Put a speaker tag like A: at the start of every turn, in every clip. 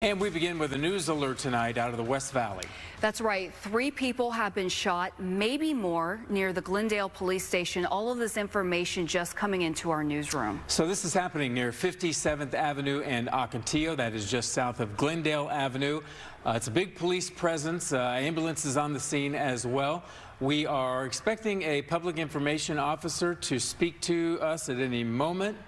A: And we begin with a news alert tonight out of the West Valley.
B: That's right. 3 people have been shot, maybe more, near the Glendale police station. All of this information just coming into our newsroom.
A: So this is happening near 57th Avenue and Ocotillo. That is just south of Glendale Avenue. It's a big police presence. Ambulances on the scene as well. We are expecting a public information officer to speak to us at any moment.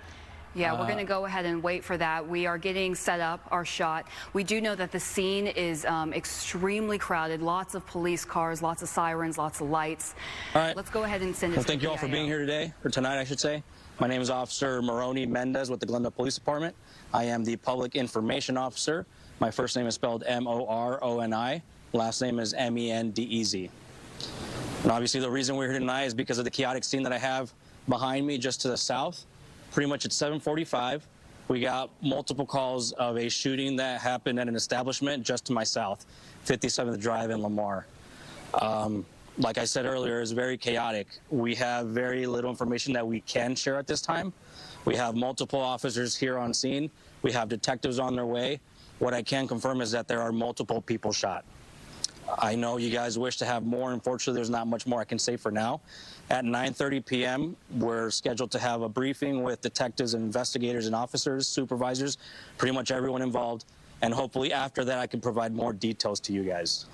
B: Yeah, we're going to go ahead and wait for that. We are getting set up, our shot. We do know that the scene is extremely crowded. Lots of police cars, lots of sirens, lots of lights.
C: All right.
B: Let's go ahead and send it
C: Well,
B: to
C: thank you all for being here today, or tonight, I should say. My name is Officer Maroney Mendez with the Glendale Police Department. I am the Public Information Officer. My first name is spelled M-O-R-O-N-I. Last name is M-E-N-D-E-Z. And obviously the reason we're here tonight is because of the chaotic scene that I have behind me just to the south. Pretty much at 7:45, we got multiple calls of a shooting that happened at an establishment just to my south, 57th Drive in Lamar. Like I said earlier, it's very chaotic. We have very little information that we can share at this time. We have multiple officers here on scene. We have detectives on their way. What I can confirm is that there are multiple people shot. I know you guys wish to have more. Unfortunately, there's not much more I can say for now. At 9:30 p.m., we're scheduled to have a briefing with detectives and investigators and officers, supervisors, pretty much everyone involved. And hopefully after that, I can provide more details to you guys.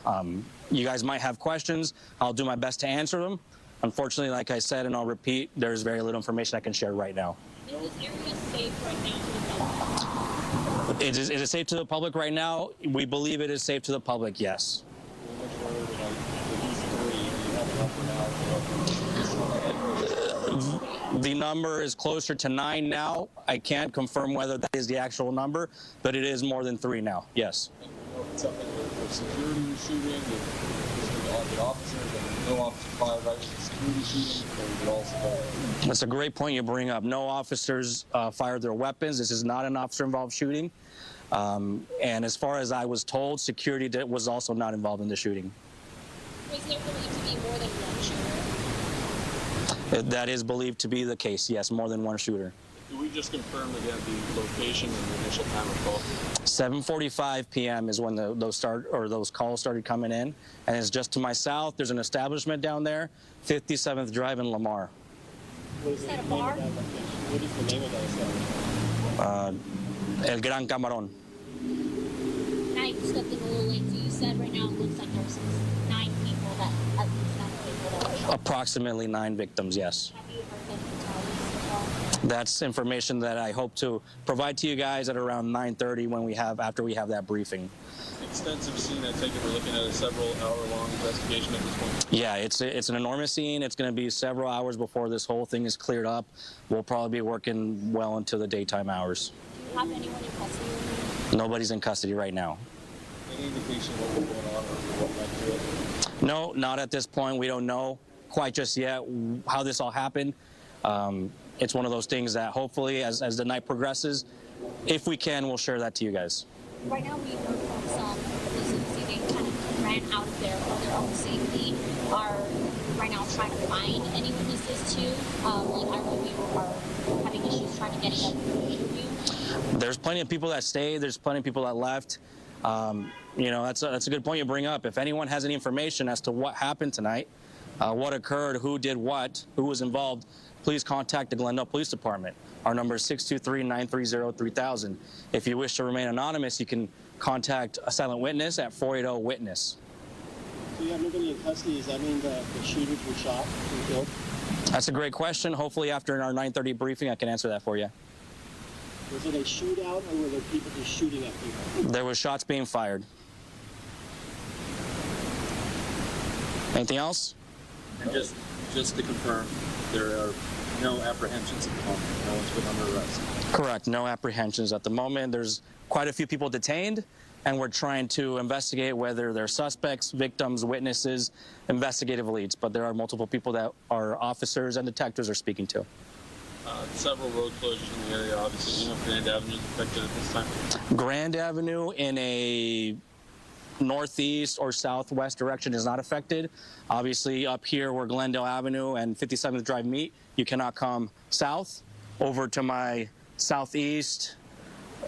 C: You guys might have questions. I'll do my best to answer them. Unfortunately, like I said, and I'll repeat, there's very little information I can share right now.
D: Is this area safe right now to the public?
C: It is safe to the public right now. We believe it is safe to the public, yes. The number is closer to 9 now. I can't confirm whether that is the actual number, but it is more than 3 now, yes.
E: Something with security shooting, with officers, no officer fired, right? Security shooting, or also.
C: That's a great point you bring up. No officers fired their weapons. This is not an officer-involved shooting. And as far as I was told, security was also not involved in the shooting.
D: Was there believed to be more than one shooter?
C: That is believed to be the case, yes, more than one shooter.
E: Do we just confirm again the location and the initial time of call?
C: 7:45 p.m. is when those calls started coming in, and it's just to my south. There's an establishment down there, 57th Drive in Lamar.
D: Is that a bar?
E: What is the name of that establishment?
C: El Gran Camarón.
D: I stepped in a little late, so you said right now it looks like there's 9 people that, at least 9 people that were shot.
C: Approximately 9 victims, yes.
D: Have you heard them fatalities as well?
C: That's information that I hope to provide to you guys at around 9:30 after we have that briefing.
E: Extensive scene. I take it we're looking at a several-hour-long investigation at this point.
C: Yeah, it's an enormous scene. It's going to be several hours before this whole thing is cleared up. We'll probably be working well into the daytime hours.
D: Do you have anyone in custody right now?
C: Nobody's in custody right now.
E: Any indication of what was going on or what led to it?
C: No, not at this point. We don't know quite just yet how this all happened. It's one of those things that hopefully as the night progresses, if we can, we'll share that to you guys.
D: Right now we heard from some police agency they kind of ran out of there for their own safety, are right now trying to find any witnesses too. I know we are having issues trying to get an interview.
C: There's plenty of people that stayed. There's plenty of people that left. You know, that's a good point you bring up. If anyone has any information as to what happened tonight, what occurred, who did what, who was involved, please contact the Glendale Police Department. Our number is 623-930-3000. If you wish to remain anonymous, you can contact a silent witness at 480-WITNESS.
F: So you have nobody in custody. Does that mean the shooters were shot and killed?
C: That's a great question. Hopefully after our 9:30 briefing, I can answer that for you.
F: Was it a shootout, or were there people just shooting at people?
C: There was shots being fired. Anything else?
E: And just to confirm, there are no apprehensions at the moment. No one's been under arrest.
C: Correct. No apprehensions at the moment. There's quite a few people detained, and we're trying to investigate whether they're suspects, victims, witnesses, investigative leads. But there are multiple people that our officers and detectives are speaking to.
E: Several road closures in the area, obviously. You know, Grand Avenue is affected at this time.
C: Grand Avenue in a northeast or southwest direction is not affected. Obviously, up here where Glendale Avenue and 57th Drive meet, you cannot come south. Over to my southeast,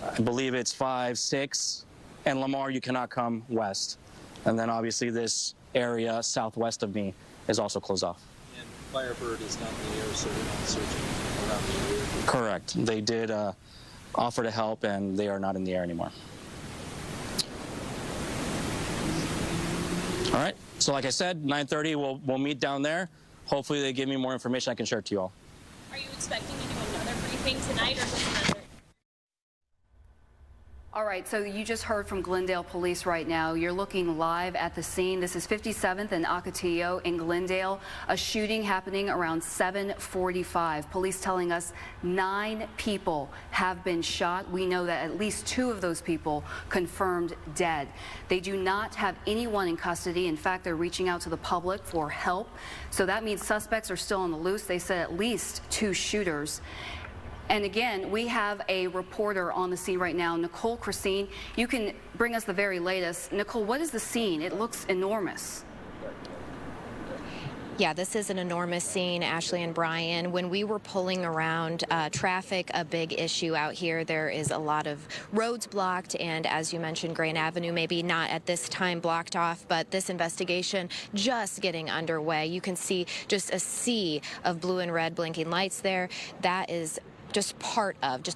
C: I believe it's 5, 6, and Lamar, you cannot come west. And then obviously this area southwest of me is also closed off.
E: And Firebird is not in the air, so they're not searching around the area.
C: Correct. They did offer to help, and they are not in the air anymore. All right. So like I said, 9:30, we'll meet down there. Hopefully they give me more information I can share to you all.
D: Are you expecting to do another briefing tonight or just another?
B: All right, so you just heard from Glendale Police right now. You're looking live at the scene. This is 57th and Ocotillo in Glendale. A shooting happening around 7:45. Police telling us 9 people have been shot. We know that at least 2 of those people confirmed dead. They do not have anyone in custody. In fact, they're reaching out to the public for help. So that means suspects are still on the loose. They said at least 2 shooters. And again, we have a reporter on the scene right now, Nicole Krasean. You can bring us the very latest. Nicole, what is the scene? It looks enormous.
G: Yeah, this is an enormous scene, Ashley and Brian. When we were pulling around, traffic, a big issue out here. There is a lot of roads blocked, and as you mentioned, Grand Avenue maybe not at this time blocked off, but this investigation just getting underway. You can see just a sea of blue and red blinking lights there. That is just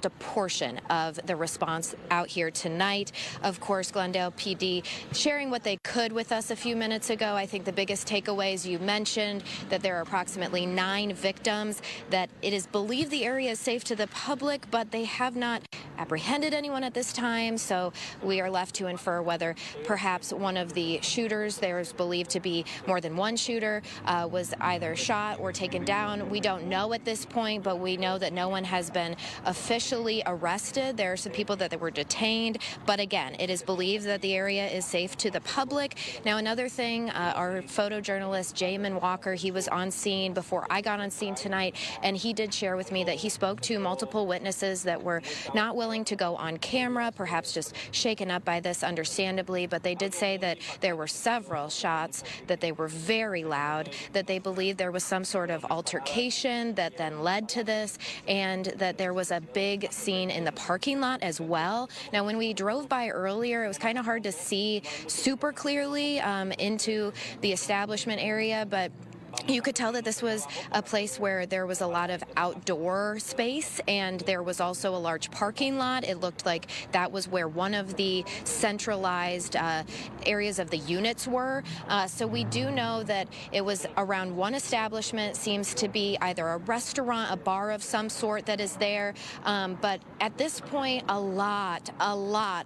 G: a portion of the response out here tonight. Of course, Glendale PD sharing what they could with us a few minutes ago. I think the biggest takeaways, you mentioned that there are approximately 9 victims, that it is believed the area is safe to the public, but they have not apprehended anyone at this time. So we are left to infer whether perhaps one of the shooters, there is believed to be more than one shooter, was either shot or taken down. We don't know at this point, but we know that no one has been officially arrested. There are some people that were detained, but again, it is believed that the area is safe to the public. Now, another thing, our photojournalist Jamin Walker, he was on scene before I got on scene tonight, and he did share with me that he spoke to multiple witnesses that were not willing to go on camera, perhaps just shaken up by this, understandably, but they did say that there were several shots, that they were very loud, that they believed there was some sort of altercation that then led to this, and that there was a big scene in the parking lot as well. Now, when we drove by earlier, it was kind of hard to see super clearly into the establishment area, but you could tell that this was a place where there was a lot of outdoor space, and there was also a large parking lot. It looked like that was where one of the centralized areas of the units were. So we do know that it was around one establishment, seems to be either a restaurant, a bar of some sort that is there. But at this point, a lot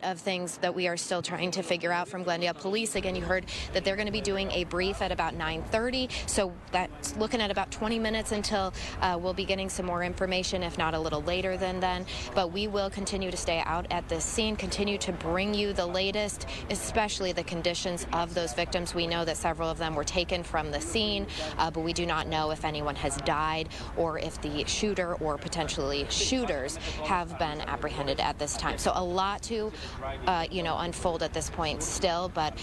G: of things that we are still trying to figure out from Glendale Police. Again, you heard that they're going to be doing a brief at about 9:30. So that's looking at about 20 minutes until we'll be getting some more information, if not a little later than then. But we will continue to stay out at this scene, continue to bring you the latest, especially the conditions of those victims. We know that several of them were taken from the scene, but we do not know if anyone has died or if the shooter or potentially shooters have been apprehended at this time. So a lot to, unfold at this point still, but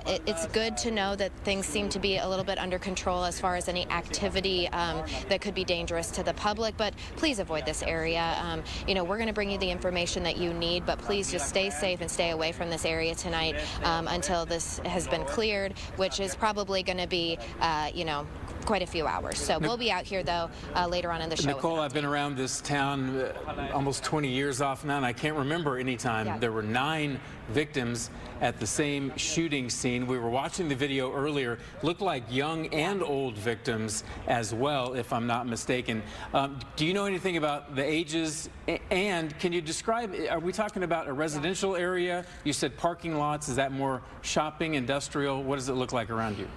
G: it's good to know that things seem to be a little bit under control as far as any activity that could be dangerous to the public, but please avoid this area. We're going to bring you the information that you need, but please just stay safe and stay away from this area tonight until this has been cleared, which is probably going to be, quite a few hours. So we'll be out here, though, later on in the show.
A: Nicole, I've been around this town almost 20 years off now, and I can't remember any time there were 9 victims at the same shooting scene. We were watching the video earlier. Looked like young and old victims as well, if I'm not mistaken. Do you know anything about the ages? And can you describe, are we talking about a residential area? You said parking lots. Is that more shopping, industrial? What does it look like around you?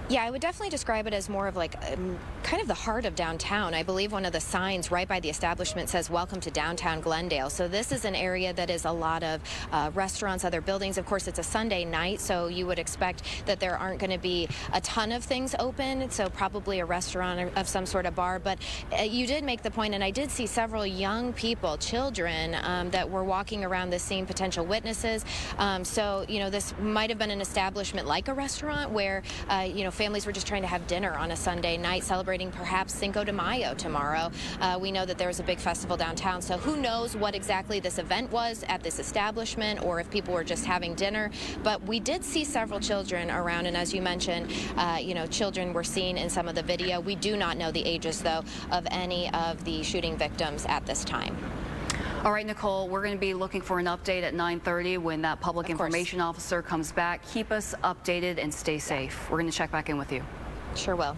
G: Yeah, I would definitely describe it as more of like kind of the heart of downtown. I believe one of the signs right by the establishment says "Welcome to Downtown Glendale." So this is an area that is a lot of restaurants, other buildings. Of course, it's a Sunday night, so you would expect that there aren't going to be a ton of things open. So probably a restaurant of some sort of bar. But you did make the point, and I did see several young people, children, that were walking around the scene, potential witnesses. So this might have been an establishment like a restaurant where families were just trying to have dinner on a Sunday night, celebrating perhaps Cinco de Mayo tomorrow. We know that there's a big festival downtown, so who knows what exactly this event was at this establishment, or if people were just having dinner. But we did see several children around, and as you mentioned, children were seen in some of the video. We do not know the ages, though, of any of the shooting victims at this time.
B: All right, Nicole, we're going to be looking for an update at 9:30 when that public information officer comes back. Keep us updated and stay safe. We're going to check back in with you.
G: Sure will.